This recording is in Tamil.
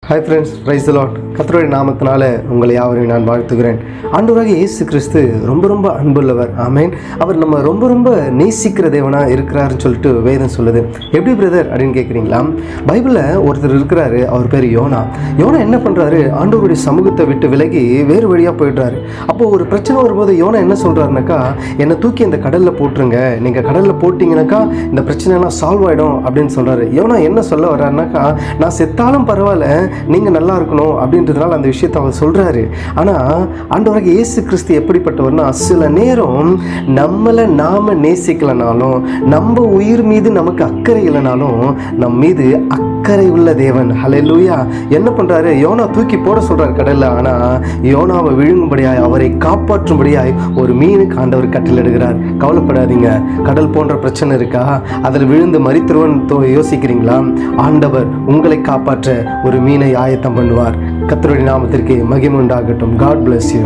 Hi friends, praise the Lord. கர்த்தருடைய நாமத்தினால உங்களை யாவரையும் நான் வாழ்த்துகிறேன். ஆண்டவராகிய இயேசு கிறிஸ்து ரொம்ப அன்புள்ளவர். ஆமென். அவர் நம்ம ரொம்ப நேசிக்கிற தேவனாக இருக்கிறாருன்னு சொல்லிட்டு வேதம் சொல்லுது. எப்படி பிரதர் அப்படின்னு கேட்குறீங்களா? பைபிளில் ஒருத்தர் இருக்கிறாரு, அவர் பேர் யோனா. யோனா என்ன பண்ணுறாரு? ஆண்டவருடைய சமூகத்தை விட்டு விலகி வேறு வழியாக போயிடுறாரு. அப்போது ஒரு பிரச்சனை வரும்போது யோனா என்ன சொல்கிறாருனாக்கா, என்னை தூக்கி இந்த கடலில் போட்டுருங்க, நீங்கள் கடலில் போட்டிங்கனாக்கா இந்த பிரச்சனைலாம் சால்வ் ஆகிடும் அப்படின்னு சொல்கிறாரு. யோனா என்ன சொல்ல வர்றாருனாக்கா, நான் செத்தாலும் பரவாயில்ல, நீங்கள் நல்லா இருக்கணும் அப்படின்றதுனால அந்த விஷயத்தை அவர் சொல்கிறாரு. ஆனால் ஆண்டவராகிய இயேசு கிறிஸ்து எப்படிப்பட்டவர்னா, சில நேரம் நம்மளை நாம் நேசிக்கலைனாலும், நம்ம உயிர் மீது நமக்கு அக்கறை இல்லைனாலும் நம் மீது அக்கறை உள்ள தேவன். ஹல்லேலூயா. என்ன பண்ணுறாரு? யோனா தூக்கி போட சொல்கிறார் கடலில். ஆனால் யோனாவை விழுங்கும்படியாய், அவரை காப்பாற்றும்படியாய் ஒரு மீனுக்கு ஆண்டவர் கட்டளையிடுகிறார். கவலைப்படாதீங்க, கடல் போன்ற பிரச்சனை இருக்கா, அதில் விழுந்து மரித்துருவன் யோசிக்கிறீங்களா? ஆண்டவர் உங்களை காப்பாற்ற ஒரு மீனை ஆயத்தம் பண்ணுவார். கர்த்தருடைய நாமத்திற்கு மகிமை உண்டாகட்டும். God bless you.